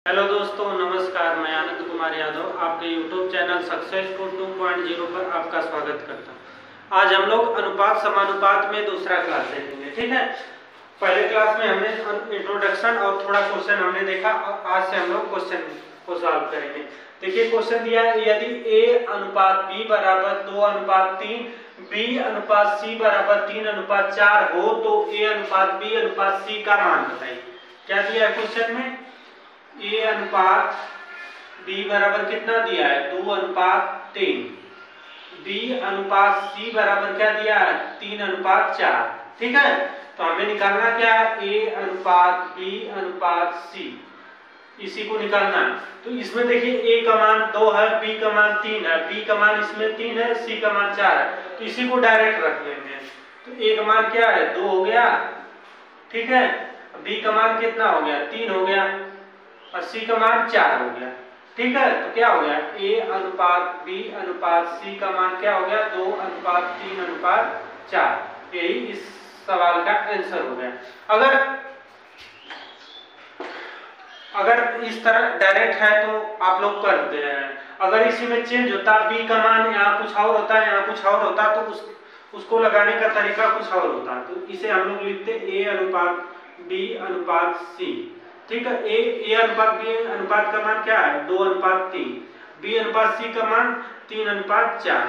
Hello दोस्तों, नमस्कार। मैं आनंद कुमार यादव आपके YouTube चैनल सक्सेसफुल 2.0 पर आपका स्वागत करता हूं। आज हम लोग अनुपात समानुपात में दूसरा क्लास देखेंगे। ठीक है, पहले क्लास में हमने इंट्रोडक्शन और थोड़ा क्वेश्चन हमने देखा और आज से हम लोग क्वेश्चन को सॉल्व करेंगे। देखिए, क्वेश्चन दिया है, यदि A अनुपात B बराबर 2:3, B अनुपात C बराबर 3:4 हो तो A अनुपात B अनुपात C का मान बताइए। क्या दिया है क्वेश्चन में? A अनुपात B बराबर कितना दिया है? 2:3। B अनुपात C बराबर क्या दिया है? 3:4। ठीक है, तो हमें निकालना क्या है? A अनुपात B अनुपात C, इसी को निकालना है। तो इसमें देखिए A का मान 2 है, B का मान 3 है, B का मान इसमें 3 है, C का मान 4 है, तो इसी को डायरेक्ट रख लेंगे। तो A का मान क्या है? 2 हो गया। ठीक है, B का मान कितना हो गया? 3 हो गया और C का मान 4 हो गया। ठीक है, तो क्या हो गया? A अनुपात B अनुपात C का मान क्या हो गया? 2:3:4। यही इस सवाल का आंसर हो गया। अगर इस तरह डायरेक्ट है तो आप लोग कर दे रहे हैं। अगर इसी में चेंज होता, B का मान यहाँ कुछ और होता है, यहाँ कुछ और होता, तो उसको लगाने का तरीका कुछ और होता। तो इसे हम लोग लिखते A अनुपात B अनुपात C। ठीक है, A अनुपात B अनुपात का मान क्या है? 2:3। B अनुपात C का मान 3:4।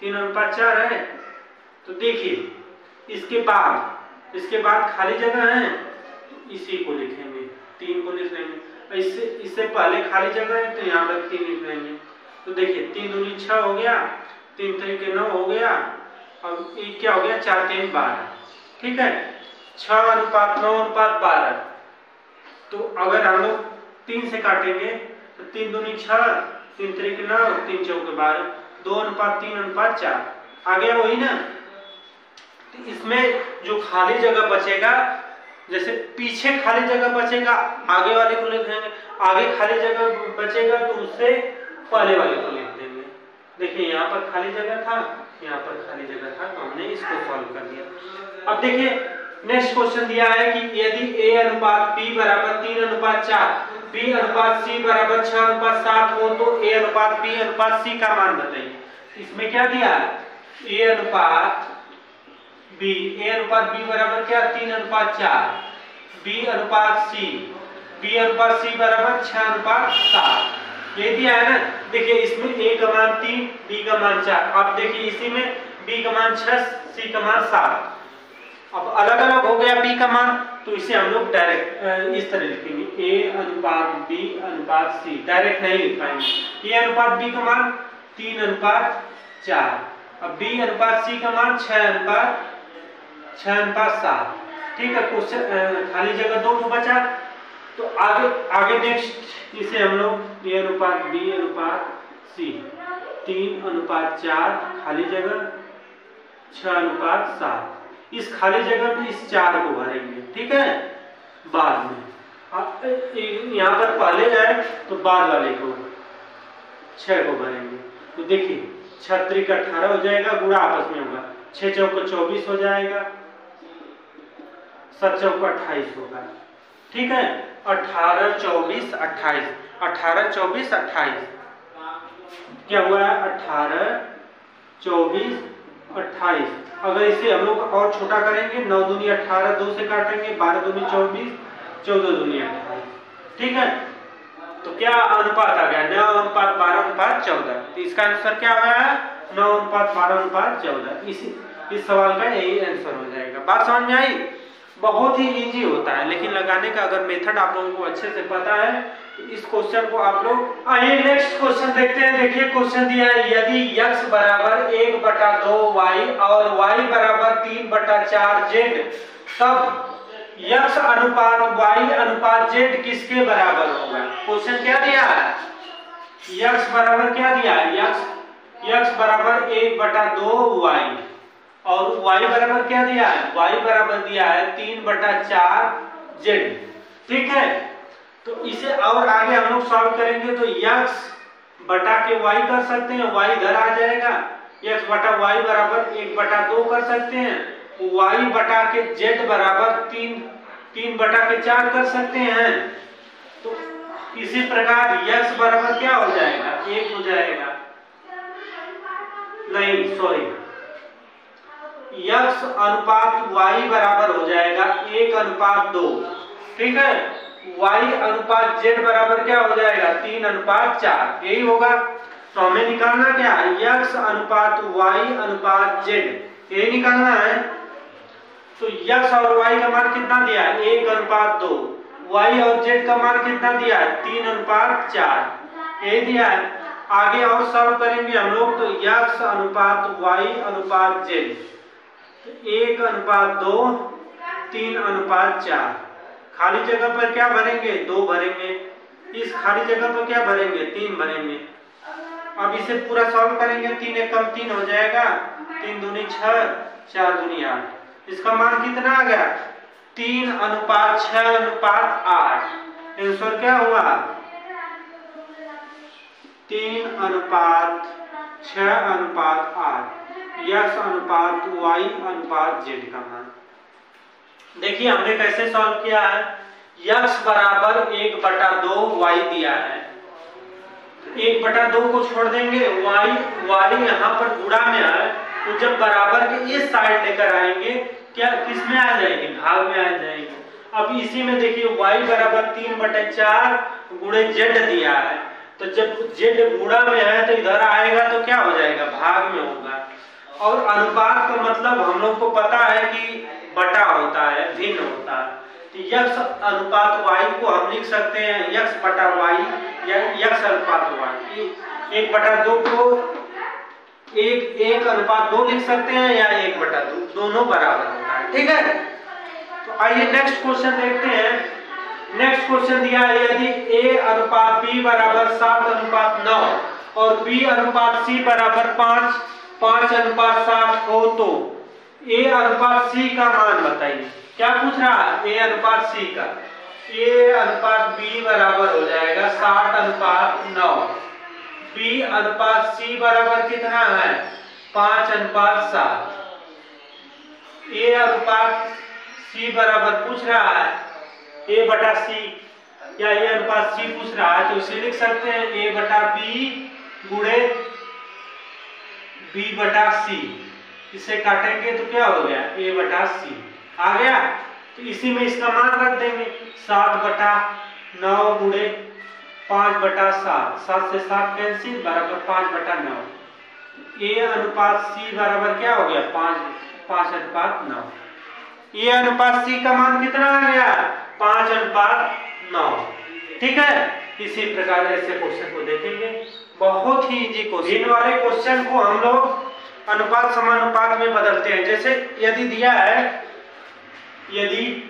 3:4 है। तो देखिए, इसके बाद खाली जगह है, तो इसी को लिखेंगे, 3 को लिख लेंगे। इससे पहले खाली जगह है, तो यहाँ पर 3 लिख लेंगे। तो देखिए, 3 दूनी 6 हो गया, 3 3 9 हो गया, और एक क्या हो गया? 4 3 12। ठीक है, 6:9:12। तो अगर हम लोग 3 से काटेंगे तो 3 दूनी 6, 3 3 9, 3 4 12, 2:3:4 आ गया, वही ना। तो इसमें जो खाली जगह बचेगा, जैसे पीछे खाली जगह बचेगा आगे वाले को लिख देंगे, आगे खाली जगह बचेगा तो उससे पहले वाले को लिख देंगे। देखिए, यहाँ पर खाली जगह था, यहाँ पर खाली जगह था, तो हमने इसको सॉल्व कर दिया। अब देखिए, नेक्स्ट क्वेश्चन दिया है कि यदि A अनुपात B बराबर 3:4, B अनुपात C बराबर 6:7 हो तो A अनुपात B अनुपात C का मान बताइए। इसमें क्या दिया है? A अनुपात B बराबर क्या? 3:4। B अनुपात C बराबर 6:7। ये दिया है ना। देखिए, इसमें A का मान 3, B का मान 4। अब देखिए, इसी में B का मान 6, C का मान 7। अब अलग अलग हो गया B का मान, तो इसे हम लोग डायरेक्ट इस तरह लिखेंगे, A अनुपात B अनुपात C। डायरेक्ट नहीं लिख पाएंगे। A अनुपात B का मान 3:4, अब B अनुपात C का मान 6:7। ठीक है, क्वेश्चन खाली जगह 2 तो बचा। तो आगे नेक्स्ट इसे हम लोग A अनुपात B अनुपात C, 3:4 खाली जगह 6:7। इस खाली जगह में इस 4 को भरेंगे। ठीक है, बाद में यहाँ पर पहले है तो बाद वाले को 6 को भरेंगे। तो देखिए, 6 3 18 हो जाएगा, गुणा आपस में होगा, 6 चौक 24 हो जाएगा, 7 चौक 28 होगा। ठीक है, 18 24 28, 18 24 28 क्या हुआ है? 18 24 28। अगर इसे हम लोग और छोटा करेंगे, 9 दूनी 18, 2 से काटेंगे, 12 दूनी 24, 14 दूनी 28। ठीक है, तो क्या अनुपात आ गया? 9:12:14। तो इसका आंसर क्या आया? 9:12:14। इस सवाल का यही आंसर हो जाएगा। बात समझ में आई? बहुत ही इजी होता है, लेकिन लगाने का अगर मेथड आप लोगों को अच्छे से पता है तो इस क्वेश्चन को आप लोग। आइए नेक्स्ट क्वेश्चन देखते हैं। देखिए, क्वेश्चन दिया है, यदि x बराबर 1/2y और y बराबर 3/4z, तब x अनुपात y अनुपात z किसके बराबर होगा? क्वेश्चन क्या दिया है? x बराबर क्या दिया है? x बराबर 1/2y और y बराबर क्या दिया है? y बराबर दिया है 3/4z। ठीक है, तो इसे और आगे हम लोग सॉल्व करेंगे तो x बटा के y कर सकते हैं, y इधर आ जाएगा, x बटा y बराबर 1/2 कर सकते हैं, y बटा के z बराबर 3/4 कर सकते हैं। तो इसी प्रकार x बराबर क्या हो जाएगा, 1 हो जाएगा, नहीं सॉरी, x अनुपात y बराबर हो जाएगा 1:2। ठीक है, y अनुपात z बराबर क्या हो जाएगा, 3:4। यही होगा। तो हमें निकालना क्या है, x अनुपात y अनुपात z, यही निकालना है। तो x और y का मान कितना दिया है, 1:2, y और z का मान कितना दिया है, 3:4, यही दिया है। आगे और सॉल्व करेंगे हम लोग, तो x अनुपात y अनुपात z 1:2, 3:4। खाली जगह पर क्या भरेंगे, 2 भरेंगे। इस खाली जगह पर क्या भरेंगे, 3 भरेंगे। अब इसे पूरा सॉल्व करेंगे, 3 एक कम 3 हो जाएगा, 3 दूनी 6, 4 दूनी 8। इसका मान कितना आ गया, 3:6:8। आंसर क्या हुआ, 3:6:8, x अनुपात y अनुपात z का मान। देखिए हमने कैसे सॉल्व किया है, x बराबर 1/2 y दिया है, 1/2 को छोड़ देंगे, y यहाँ पर गुणा में है, तो जब बराबर के इस साइड लेकर आएंगे, क्या किस में आ जाएंगे, भाग में आ जाएंगे। अब इसी में देखिए y बराबर 3/4 गुणे z दिया है, तो जब z गुणा में है तो इधर आएगा तो क्या हो जाएगा, भाग में होगा। और अनुपात का मतलब हम लोग को पता है कि बटा होता है, भिन्न होता है। तो x अनुपात y को हम लिख सकते हैं x/y या x अनुपात y, 1/2 को 1:2 लिख सकते हैं या 1/2, दोनों बराबर होता है। ठीक है, तो आइए नेक्स्ट क्वेश्चन देखते हैं। नेक्स्ट क्वेश्चन दिया है, यदि a अनुपात b बराबर 7:9 और b अनुपात c बराबर 5:7 हो तो a अनुपात c का मान बताइए। क्या पूछ रहा है, a अनुपात c का। a अनुपात b बराबर हो जाएगा 7:9, b अनुपात c बराबर कितना है, 5:7। a अनुपात c बराबर पूछ रहा है a/c या a अनुपात c पूछ रहा है, तो इसे लिख सकते हैं a/b गुणे b/c। इसे काटेंगे तो क्या हो गया, a/c आ गया। तो इसी में इसका मान रख देंगे, 7/9 गुणे 5/7, 7 से 7 कैंसिल, बराबर 5/9। a अनुपात c बराबर क्या हो गया, 5:9। a अनुपात c का मान कितना आ गया, 5:9। ठीक है, इसी प्रकार ऐसे क्वेश्चन को देखेंगे, बहुत ही इजी क्वेश्चन। इन वाले क्वेश्चन को हम लोग अनुपात समानुपात में बदलते हैं। जैसे यदि दिया है, यदि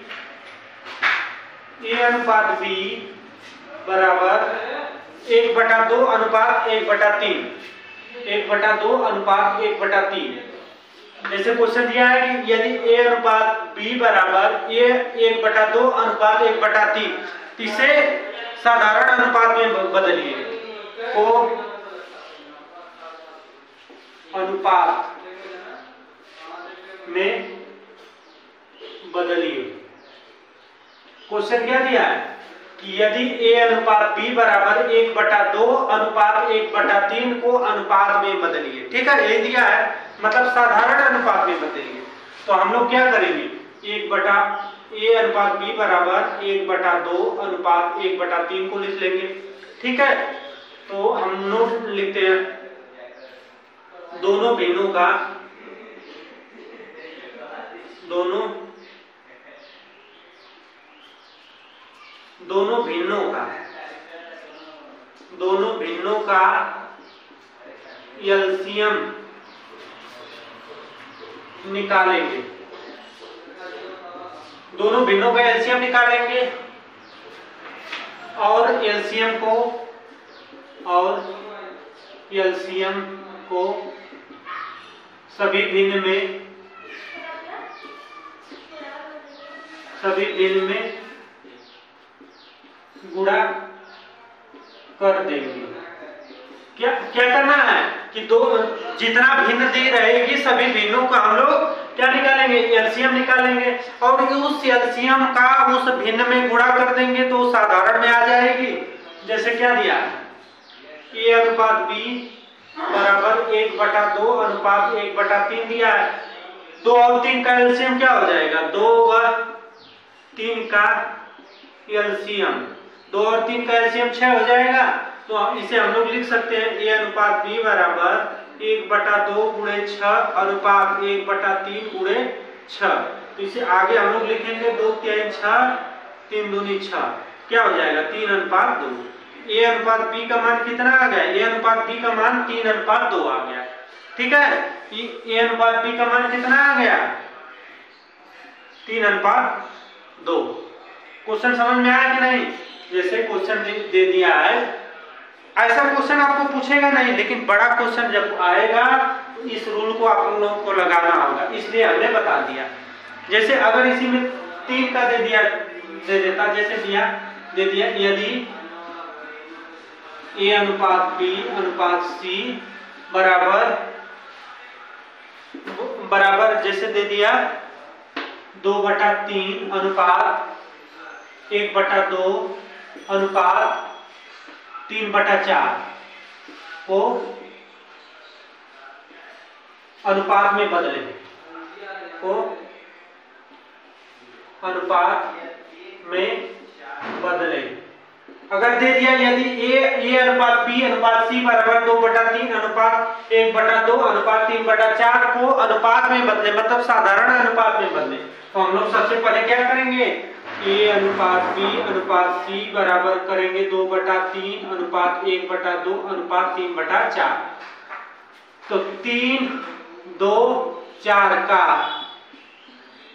a अनुपात b बराबर 1/2 अनुपात 1/3, 1/2 अनुपात 1/3। जैसे क्वेश्चन दिया है कि यदि a अनुपात b बराबर 1/2 अनुपात 1/3, इसे साधारण अनुपात में बदलिए, को अनुपात में बदलिए। क्वेश्चन क्या दिया है कि यदि a अनुपात b बराबर 1/2 अनुपात 1/3 को अनुपात में बदलिए। ठीक है, ये दिया है, मतलब साधारण अनुपात में बदलिए। तो हम लोग क्या करेंगे, a अनुपात b बराबर 1/2 अनुपात 1/3 को लिख लेंगे। ठीक है, तो हम नोट लिखते हैं, दोनों भिन्नों का एलसीएम निकालेंगे। दोनों भिन्नों का एलसीएम निकालेंगे और एलसीएम को सभी भिन्न में गुणा कर देंगे। क्या करना है कि जितना भिन्न दी रहेगी सभी भिन्नों का हम लोग क्या निकालेंगे, एलसीएम निकालेंगे, और उस एलसीएम का उस भिन्न में गुणा कर देंगे तो साधारण में आ जाएगी। जैसे क्या दिया, ए अनुपात बी बराबर 1/2 अनुपात 1/3 दिया है। 2 और 3 का एलसीएम क्या हो जाएगा, 2 व 3 का एलसीएम, 2 और 3 का एलसीएम 6 हो जाएगा। तो इसे हम लोग लिख सकते हैं ए अनुपात बी बराबर 1/2 गुणे 6 अनुपात 1/3 गुणे 6। तो इसे आगे हम लोग लिखेंगे 2 3 6 3 दूनी 6, क्या हो जाएगा 3:2। ए अनुपात बी का मान कितना आ गया, ए अनुपात बी का मान 3:2 आ गया। ठीक है, ए अनुपात बी का मान कितना आ गया 3:2। क्वेश्चन समझ में आया कि नहीं। जैसे क्वेश्चन दे दिया है, ऐसा क्वेश्चन आपको पूछेगा नहीं, लेकिन बड़ा क्वेश्चन जब आएगा तो इस रूल को आप लोगों को लगाना होगा, इसलिए हमने बता दिया। जैसे अगर इसी में 3 का दे देता, जैसे दे दिया यदि ए अनुपात बी अनुपात सी बराबर जैसे दे दिया 2/3 अनुपात 1/2 अनुपात 3/4 को अनुपात में बदले, को अनुपात में बदले। अगर दे दिया यदि ए अनुपात बी अनुपात सी बराबर 2/3 अनुपात 1/2 अनुपात 3/4 को अनुपात में बदले, मतलब साधारण अनुपात में बदले, तो हम लोग सबसे पहले क्या करेंगे, ए अनुपात बी अनुपात सी बराबर करेंगे 2/3 अनुपात 1/2 अनुपात 3/4। तो 3 2 4 का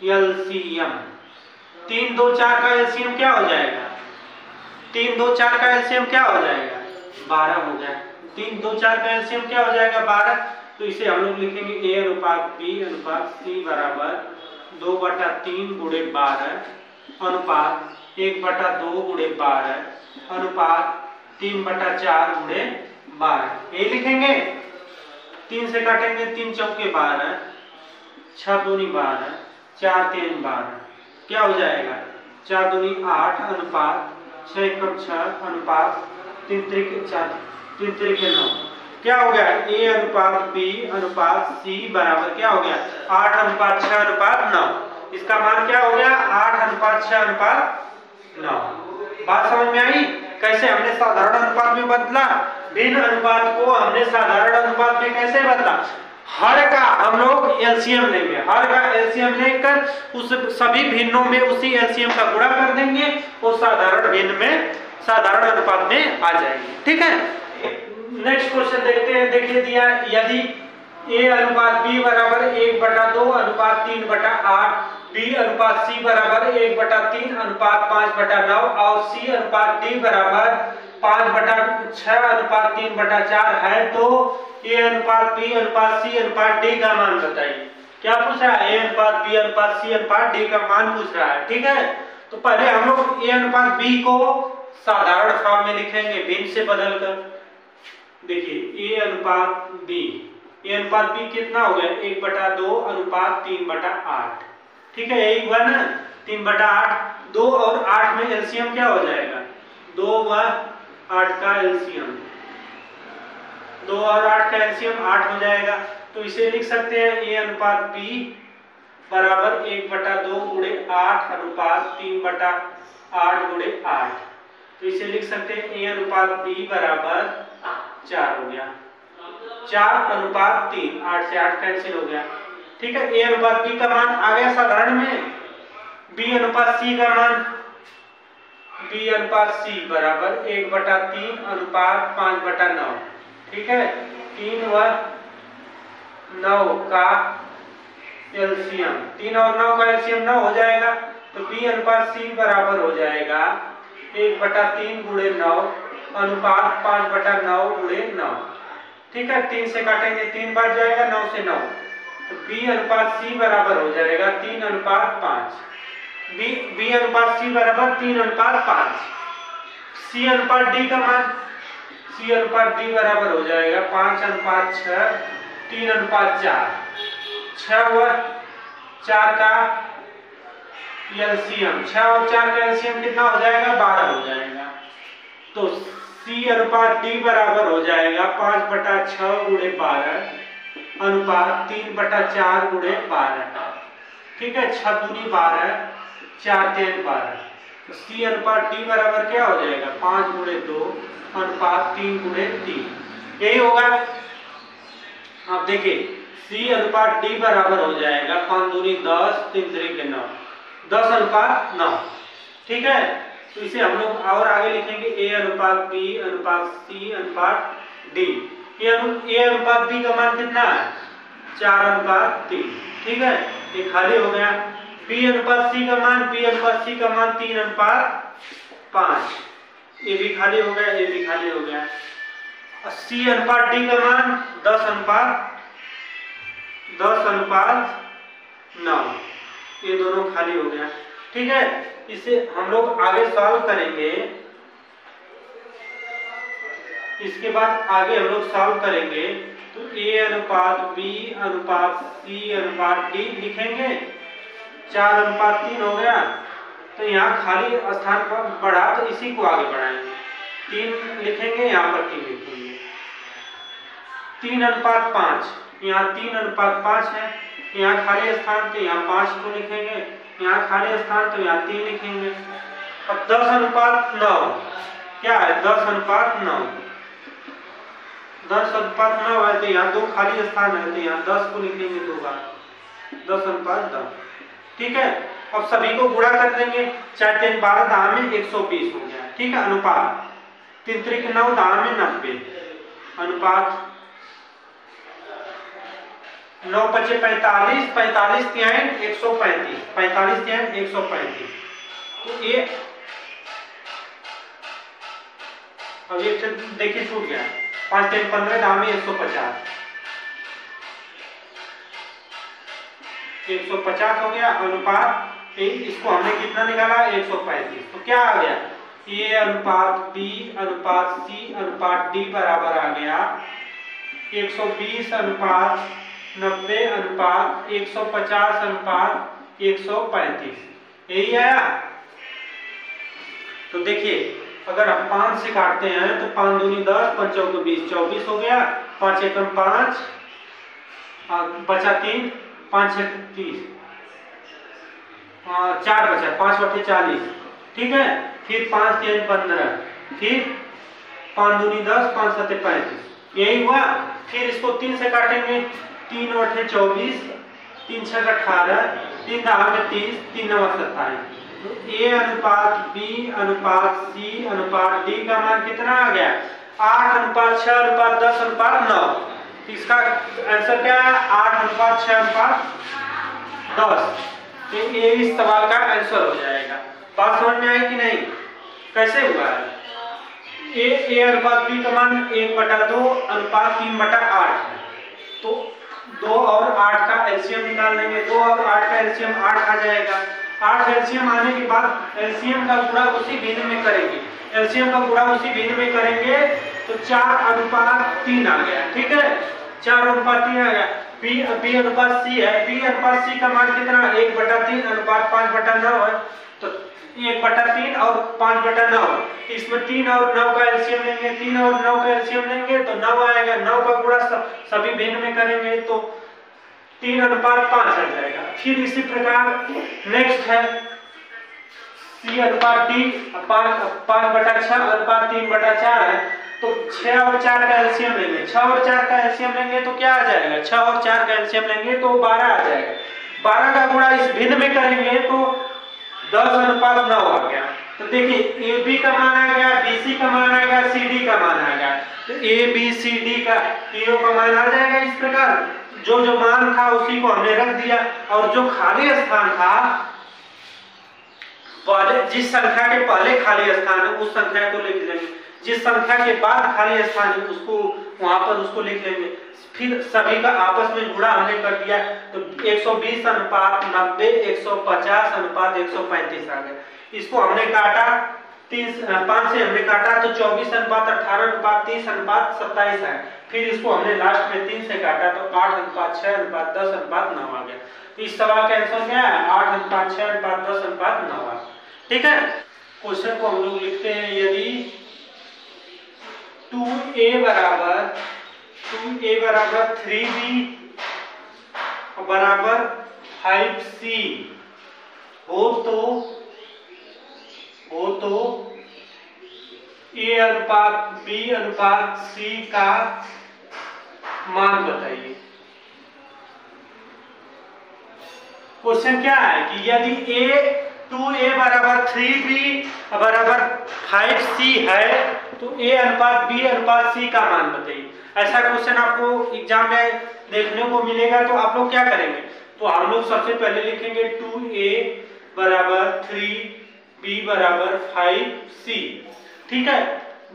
एलसीएम, 3 2 4 का एलसीएम क्या हो जाएगा, 3 2 4 का एलसीएम क्या हो जाएगा 12 हो जाएगा। 3 2 4 का एलसीएम क्या हो जाएगा 12। तो इसे हम लोग लिखेंगे ए अनुपात बी अनुपात सी बराबर 2/3 गुणे 12 अनुपात 1/2 गुणे 12 अनुपात 3/4 गुणे 12। ये लिखेंगे, 3 से काटेंगे 3 चौके 12, 6 दूनी 12, 4 3 12, क्या हो जाएगा 4 दूनी 8 अनुपात 6 एकम 6 अनुपात 3 त्रिक 4 3 त्रिक 9। क्या हो गया, ए अनुपात बी अनुपात सी बराबर क्या हो गया 8 अनुपात 6 अनुपात 9। इसका मान क्या हो गया 8 अनुपात 6 अनुपात 9। बात समझ में आई, कैसे हमने साधारण अनुपात में बदला, भिन्न अनुपात को हमने साधारण अनुपात में कैसे बदला। हर का हम लोग एलसीएम लेंगे, हर का एलसीएम लेकर उस सभी भिन्नों में उसी एलसीएम का गुणा कर देंगे, वो साधारण भिन्न में साधारण अनुपात में आ जाएगी। ठीक है, नेक्स्ट क्वेश्चन देखते हैं। देखिए दिया यदि ए अनुपात बी बराबर 1/2 अनुपात 3/8, बी अनुपात सी बराबर 1/3 अनुपात 5/9 और सी अनुपात डी बराबर 5/6 अनुपात 3/4 है, तो ए अनुपात बी अनुपात सी अनुपात डी का मान बताइए। क्या पूछ रहा है, ए अनुपात बी अनुपात सी अनुपात डी का मान पूछ रहा है। ठीक है, तो पहले हम लोग ए अनुपात बी को साधारण फॉर्म में लिखेंगे भिन्न से बदलकर। देखिए ए अनुपात बी, ए अनुपात बी कितना हो गया 1/2 अनुपात 3/8। ठीक है, यही हुआ ना 3/8। 2 और 8 में एलसीएम क्या हो जाएगा 2 व 8 का एलसीएम, 2 और 8 का एलसीएम 8 हो जाएगा। तो इसे लिख सकते हैं ए अनुपात बी बराबर 1/2 गुणे 8 अनुपात 3/8 गुणे 8। तो इसे लिख सकते हैं ए अनुपात बी बराबर 4 हो गया, 4 अनुपात 3, 8 से 8 कैंसिल हो गया। ठीक है, ए अनुपात बी का मान आ गया साधारण में। बी अनुपात सी का मान, बी अनुपात सी बराबर 1/3 अनुपात 5/9। ठीक है, 3 व 9 का एलसीएम, 3 और 9 का एलसीएम 9 हो जाएगा। तो बी अनुपात सी बराबर हो जाएगा 1/3 गुणे 9 अनुपात 5/9 गुणे 9। ठीक है, 3 से काटेंगे 3 बार जाएगा, 9 से 9। तो बी अनुपात सी बराबर हो जाएगा 3 अनुपात 5। बी अनुपात सी बराबर 3 अनुपात 5। सी अनुपात डी का मान, सी अनुपात डी बराबर हो जाएगा 5 अनुपात 6 3 अनुपात 4। 6 व 4 का एलसीएम, 6 और 4 का एलसीएम कितना हो जाएगा 12 हो जाएगा। तो C अनुपात D बराबर हो जाएगा 5/6 गुणे 12 अनुपात 3/4 गुणे 12। ठीक है, 6 दूनी 12, 4 3 12। तो C अनुपात D बराबर क्या हो जाएगा 5 गुणे 2 अनुपात 3 गुणे 3। यही होगा। आप देखिए C अनुपात D बराबर हो जाएगा 5 दूनी 10, 3 3 9, 10 अनुपात 9। ठीक है, तो इसे हम लोग और आगे लिखेंगे A अनुपात B अनुपात C अनुपात D। A अनुपात B का मान कितना है 4 अनुपात 3। ठीक है, ये खाली हो गया। B अनुपात C का मान 3 अनुपात 5। ये भी खाली हो गया, ये भी खाली हो गया। और C अनुपात D का मान 10 अनुपात 9। ये दोनों खाली हो गया। ठीक है, इसे हम लोग आगे सॉल्व करेंगे। इसके बाद आगे हम लोग सॉल्व करेंगे तो A अनुपात B अनुपात C अनुपात D लिखेंगे। 4 अनुपात 3 हो गया, तो यहाँ खाली स्थान पर बढ़ा तो इसी को आगे बढ़ाएंगे। 3 लिखेंगे, यहाँ पर 3 लिखेंगे। 3 अनुपात 5, यहाँ 3 अनुपात 5 है, यहाँ खाली स्थान तो यहाँ 5 को लिखेंगे, यहाँ खाली स्थान तो यहाँ 3 लिखेंगे। अब 10 अनुपात 9 क्या है 10 अनुपात 9। 10 अनुपात 9 है तो यहाँ 2 खाली स्थान है, तो यहाँ 10 को लिखेंगे 2 बार, 10 अनुपात 10। ठीक है, अब सभी को गुणा कर देंगे। 4 3 12 दाम में 120 हो गया। ठीक है, अनुपात 3 3 9 दाम में 90 अनुपात 9 5 45, 45 तिहाई 135, 45 तिहाई 135। तो ये अब ये देखिए छूट गया। 5 3 15 दाम में 150, 150 हो गया अनुपात। इसको हमने कितना निकाला 135। तो क्या आ गया A अनुपात B अनुपात C अनुपात D बराबर आ गया 120 अनुपात 90 अनुपात 150 अनुपात 135। यही आया। तो देखिए अगर हम 5 से काटते हैं तो 5 दूनी 10, 5 चौको 20, 24 हो गया। 5 एकम 5, बचा 3, 5 6 30, 4 बचा, 5 बटे 40। ठीक है, फिर 5 3 15, फिर 5 दूनी 10, 5 7 35। यही हुआ। फिर इसको 3 से काटेंगे। 3 8 24, 3 6 18, 3 9 30, 3 9 27। तो A अनुपात B अनुपात C अनुपात D का मान कितना आ गया 8 अनुपात 6 अनुपात 10 अनुपात 9। तो इसका आंसर क्या है 8 अनुपात 6 अनुपात 10। तो ये इस सवाल का आंसर हो जाएगा। बात समझ में आई कि नहीं, कैसे हुआ है। A अनुपात B का मान 1/2 अनुपात 3/8 है। तो 2 और 8 का एलसीएम निकाल लेंगे। 2 और 8 का एलसीएम 8 आ जाएगा। 8 एलसीएम आने के बाद एलसीएम का गुणा उसी भिन्न में करेंगे। एलसीएम का गुणा उसी भिन्न में करेंगे तो 4 अनुपात 3 आ गया। ठीक है, 4 अनुपात 3 आ गया। B अनुपात C है। B अनुपात C का मान कितना 1/3 अनुपात 5/9 है। तो 1/3 और 5/9, इसमें 3 और 9 का एलसीएम लेंगे। 3 और 9 का एलसीएम लेंगे तो 9 आएगा। 9 का गुणा सभी भिन्न में करेंगे तो 3 अनुपात 5 आ जाएगा। फिर इसी प्रकार नेक्स्ट है C अनुपात D 5/6 अनुपात 3/4 है। तो 6 और 4 का एलसीएम लेंगे। 6 और 4 का एलसीएम लेंगे तो क्या आ जाएगा 6 और 4 का एलसीएम लेंगे तो 12 आ जाएगा। 12 का गुणा इस भिन्न में करेंगे तो 10 अनुपात 9 आ गया। तो देखिए AB का मान आ गया, BC का मान आ गया, CD का मान आ गया। तो ABCD का तीनों का मान आ जाएगा। इस प्रकार जो जो मान था उसी को हमने रख दिया और जो खाली स्थान था पहले जिस संख्या के पहले खाली स्थान है उस संख्या को लिख लेंगे। जिस संख्या के बाद खाली स्थान है उसको वहां पर उसको लिख लेंगे। फिर सभी का आपस में गुणा हमने कर दिया तो 120 अनुपात 90 150 अनुपात 135 आ गया। इसको हमने काटा 5 से हमने काटा तो 24 अनुपात 18 अनुपात 30 अनुपात 27 है। फिर इसको हमने लास्ट में 3 से काटा तो 8 अनुपात 6 अनुपात 10 अनुपात 9 आ गया। तो इस सवाल का आंसर क्या है 8 अनुपात 6 अनुपात 10 अनुपात 9 आ। ठीक है, क्वेश्चन को हम लोग लिखते हैं। यदि 2a बराबर 3b बराबर 5c हो तो a अनुपात b अनुपात c का मान बताइए। क्वेश्चन क्या है कि यदि 2a बराबर 3b बराबर 5c है तो a अनुपात b अनुपात c का मान बताइए। ऐसा क्वेश्चन आपको एग्जाम में देखने को मिलेगा तो आप लोग क्या करेंगे? तो हम लोग सबसे पहले लिखेंगे 2a बराबर 3b बराबर 5c। ठीक है,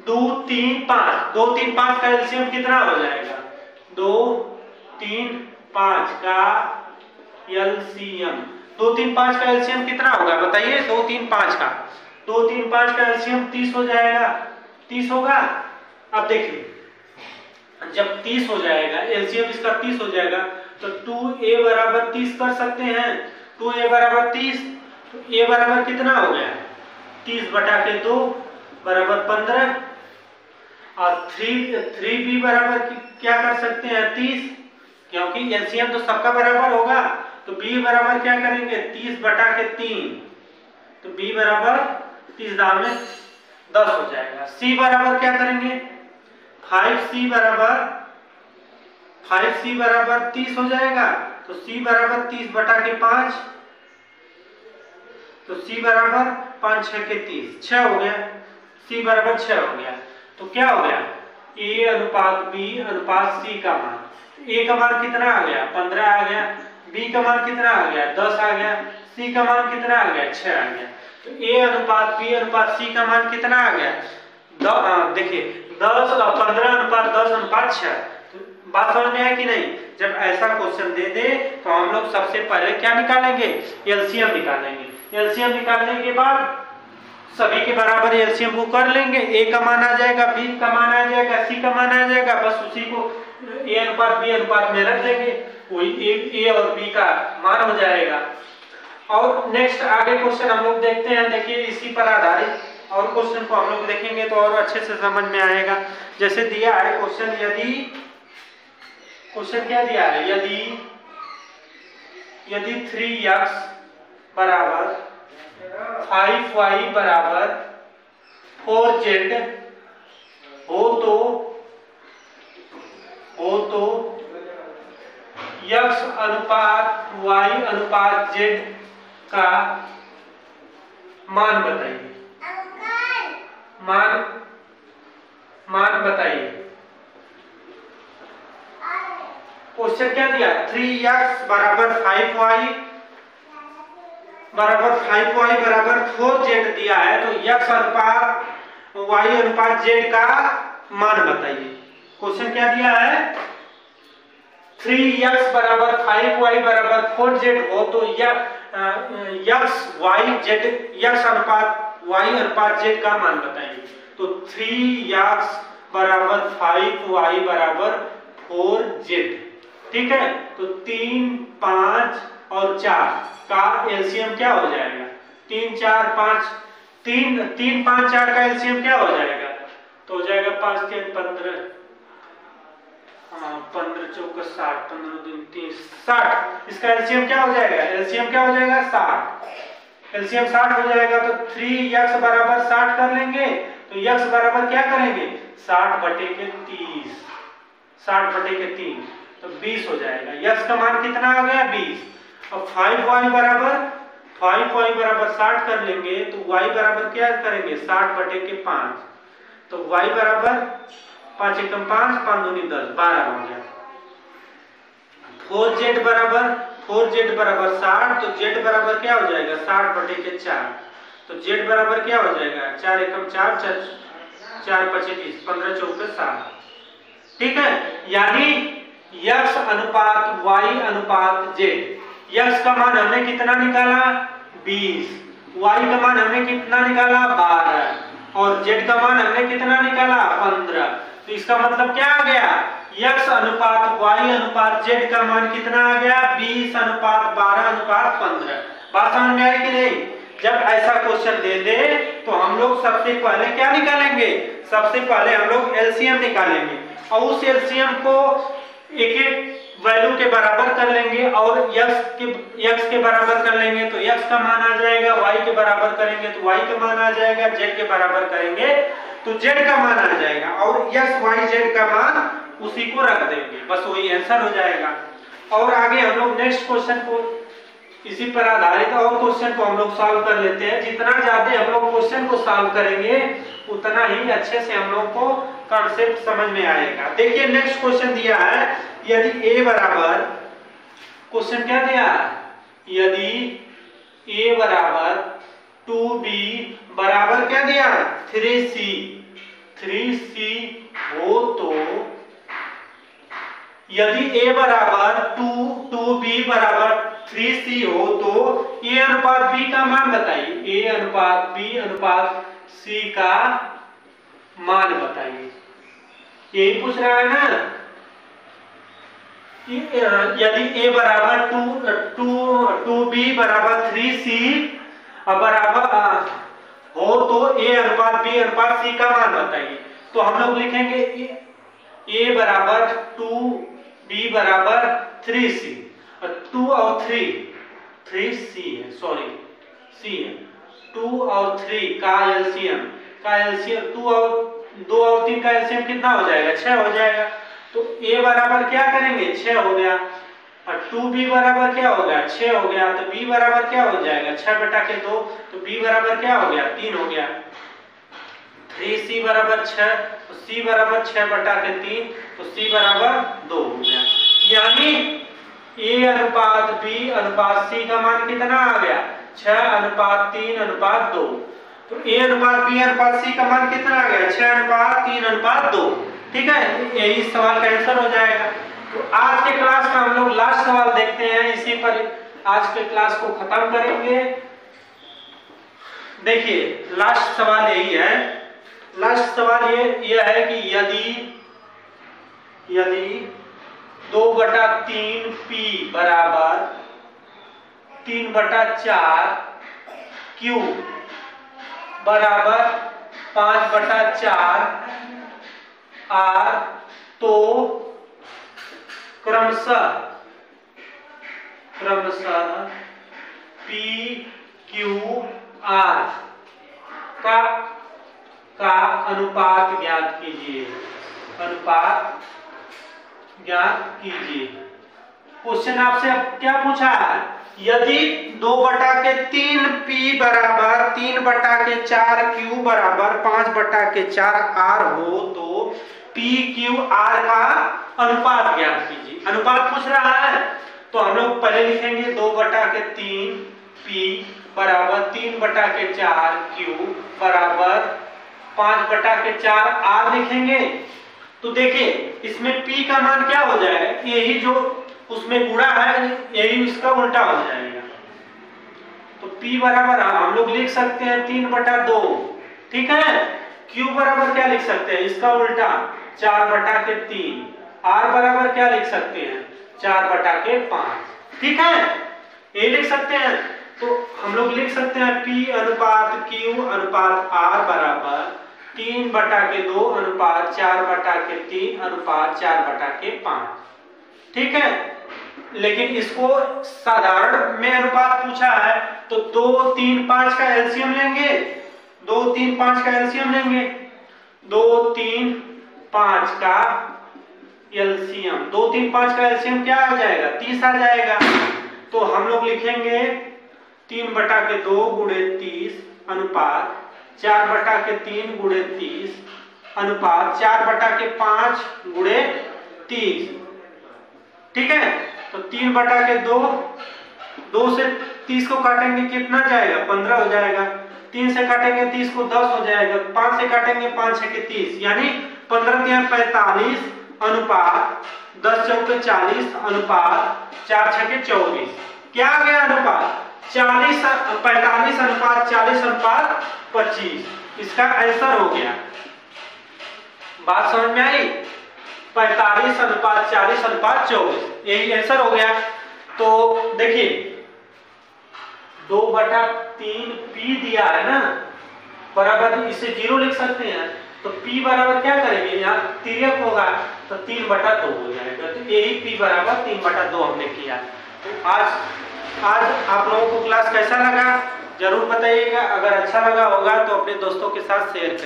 2 3 5 का एलसीएम कितना हो जाएगा? 2 3 5 का एलसीएम 2 3 5 का एलसीएम कितना होगा बताइए? 2 3 5 का एलसीएम 30 हो जाएगा। 30 होगा। अब देखिए जब 30 हो जाएगा एलसीएम इसका 30 हो जाएगा तो 2a बराबर 30 कर सकते हैं। 2a बराबर 30 तो a बराबर कितना हो गया? 30 बटा के 2 बराबर 15 और 3b बराबर क्या कर सकते हैं? 30, क्योंकि एलसीएम तो सबका बराबर होगा तो b बराबर क्या करेंगे? 30 बटा के 3 तो b बराबर 30 दाम में 10 हो जाएगा। c बराबर क्या करेंगे? 5c बराबर 30 हो जाएगा तो c बराबर 30 बटा के 5 तो c बराबर 5 6 के 30 6 हो गया। c बराबर 6 हो गया तो क्या हो गया? a अनुपात b अनुपात c का मान। a का मान कितना आ गया? 15 आ गया। b का मान कितना आ गया? 10 आ गया। c का मान कितना आ गया? 6 आ गया। तो a अनुपात b अनुपात c का मान कितना आ गया? देखिए 10 और 15 अनुपात 10 अनुपात 6। तो बात समझ में है कि नहीं? जब ऐसा क्वेश्चन दे दे तो हम लोग सबसे पहले क्या निकालेंगे? एलसीएम निकालेंगे। एलसीएम निकालने के बाद सभी के बराबर एलसीएम को कर लेंगे। a का मान आ जाएगा, b का मान आ जाएगा, c का मान आ जाएगा। बस उसी को a अनुपात b अनुपात में रख देंगे, वही a और b का मान हो जाएगा। और नेक्स्ट आगे क्वेश्चन हम लोग देखते हैं। देखिए इसी पर आधारित और क्वेश्चन को हम लोग देखेंगे तो और अच्छे से समझ में आएगा। जैसे दिया है क्वेश्चन, क्वेश्चन क्या दिया है? यदि 3x बराबर 5y बराबर 4z हो तो x अनुपात y अनुपात z का मान बताइए। मान बताइए। क्वेश्चन क्या दिया? 3x बराबर 5y बराबर 4z दिया है तो x अनुपात y अनुपात z का मान बताइए। क्वेश्चन क्या दिया है? 3x बराबर 5y बराबर 4z हो तो x अनुपात z का मान बताइए। तो 3x बराबर 5y बराबर 4z। ठीक है, तो 3 5 और 4 का एलसीएम क्या हो जाएगा? 3 4 5 3 5 4 का एलसीएम क्या हो जाएगा? तो हो जाएगा 5 3 15 15 चौका 60 15 दूनी 30 60। इसका एलसीएम क्या हो जाएगा? एलसीएम क्या हो जाएगा? 60। एलसीएम 60 हो जाएगा तो 3x बराबर 60 कर लेंगे तो x बराबर क्या करेंगे? 60 बटे के 30 60 बटे के 3 तो 20 हो जाएगा। x का मान कितना आ गया? 20। अब 5y बराबर 60 कर लेंगे तो y बराबर क्या करेंगे? 60 बटे के 5 तो y बराबर 5 एकम 5 5 दूनी 10 12 हो गया। 4z बराबर 60 तो z बराबर क्या हो जाएगा? 60 बटे के 4 तो z बराबर क्या हो जाएगा? 4 एकम 4 4 5 30 15 चौके 60। ठीक है, यानी x अनुपात y अनुपात z। x का मान हमने कितना निकाला? 20। y का मान हमने कितना निकाला? 12 और z का मान हमने कितना निकाला? 15। तो इसका मतलब क्या आ गया? x अनुपात y अनुपात z का मान कितना आ गया? 20 अनुपात 12 अनुपात 15। बात समझ में आई कि नहीं? जब ऐसा क्वेश्चन दे दे तो हम लोग सबसे पहले क्या निकालेंगे? सबसे पहले हम लोग एलसीएम निकालेंगे और उस एलसीएम को एक एक वैल्यू के बराबर कर लेंगे और x के बराबर कर लेंगे तो x का मान आ जाएगा, y के बराबर करेंगे तो y का मान आ जाएगा, z के बराबर करेंगे तो z का मान आ जाएगा और x y z का मान उसी को रख देंगे, बस वही आंसर हो जाएगा। और आगे हम लोग नेक्स्ट क्वेश्चन को इसी पर आधारित और क्वेश्चन को हम लोग सॉल्व कर लेते हैं। जितना ज्यादा हम लोग क्वेश्चन को सॉल्व करेंगे उतना ही अच्छे से हम लोग को कॉन्सेप्ट समझ में आएगा। देखिए नेक्स्ट क्वेश्चन दिया है, यदि a बराबर, क्वेश्चन क्या दिया है, यदि a बराबर 2b बराबर क्या दिया है 3c हो तो यदि a बराबर 2b बराबर 3c हो तो a अनुपात b का मान बताइए, a अनुपात b अनुपात c का मान बताइए, यही पूछ रहा है ना। यदि a बराबर 2b बराबर 3c बराबर हो तो a अनुपात b अनुपात c का मान बताइए। तो हम लोग लिखेंगे a बराबर 2b बराबर 3c, 2 और 3c है, सॉरी c है, 2 और 3 का एलसीएम 2 और 2 और 3 का एलसीएम कितना हो जाएगा 6 हो जाएगा। तो a बराबर क्या करेंगे 6 हो गया और 2b बराबर क्या हो गया 6 हो गया, तो b बराबर क्या हो जाएगा 6 बटा के 2, तो b बराबर क्या हो गया 3 हो गया। 3c बराबर 6 तो c बराबर 6 बटा के 3 तो c बराबर 2 हो गया। यानी a अनुपात b अनुपात c का मान कितना आ गया 6 अनुपात 3 अनुपात 2। तो a अनुपात b अनुपात c का मान कितना आ गया 6 अनुपात 3 अनुपात 2। ठीक है, यही सवाल का आंसर हो जाएगा। तो आज के क्लास का हम लोग लास्ट सवाल देखते हैं, इसी पर आज के क्लास को खत्म करेंगे। देखिए लास्ट सवाल यही है, लास्ट सवाल ये है कि यदि 2/3 p बराबर 3/4 q बराबर 5/4 r तो क्रमशः p q r का अनुपात ज्ञात कीजिए, अनुपात ज्ञात कीजिए। क्वेश्चन आपसे क्या पूछा है, यदि 2/3 p बराबर 3/4 q बराबर 5/4 r हो तो p q r का अनुपात ज्ञात कीजिए। अनुपात पूछ रहा है तो हम लोग पहले लिखेंगे 2/3 p बराबर 3/4 q बराबर 5/4 r लिखेंगे। तो देखिए इसमें p का मान क्या हो जाएगा, यही जो उसमें गुणा है यही उसका उल्टा हो जाएगा। तो p बराबर हम लोग लिख सकते हैं 3/2, ठीक है। q बराबर क्या लिख सकते हैं इसका उल्टा 4/3, r बराबर क्या लिख सकते हैं 4/5, ठीक है, ये लिख सकते हैं। तो हम लोग लिख सकते हैं p अनुपात q अनुपात r बराबर 3/2 अनुपात 4/3 अनुपात 4/5, ठीक है। लेकिन इसको साधारण में अनुपात पूछा है तो 2, 3, 5 का एलसीएम लेंगे, 2, 3, 5 का एलसीएम लेंगे, 2, 3, 5 का एलसीएम, 2, 3, 5 का एलसीएम क्या आ जाएगा 30 आ जाएगा। तो हम लोग लिखेंगे 3/2 गुणे 30 अनुपात 4/3 गुणे 30 अनुपात 4/5 गुणे 30, ठीक है। तो 3/2, 2 से 30 को काटेंगे कितना जाएगा 15 हो जाएगा, 3 से काटेंगे 30 को 10 हो जाएगा, 5 से काटेंगे 5 6 30, यानी 15 × 45 अनुपात 10 × 40 अनुपात 4 6 24। क्या आ गया अनुपात 45 अनुपात 40 अनुपात 25, इसका आंसर हो गया। बात समझ में आई, 45 अनुपात 40 अनुपात 24, यही आंसर हो गया। तो देखिए 2/3 p दिया है ना, बराबर इसे 0 लिख सकते हैं, तो P बराबर क्या करेंगे, यहाँ तिर्यक होगा तो 3/2 हो जाएगा। तो यही P बराबर 3/2 हमने किया। तो आज आप लोगों को क्लास कैसा लगा जरूर बताइएगा। अगर अच्छा लगा होगा तो अपने दोस्तों के साथ शेयर करें।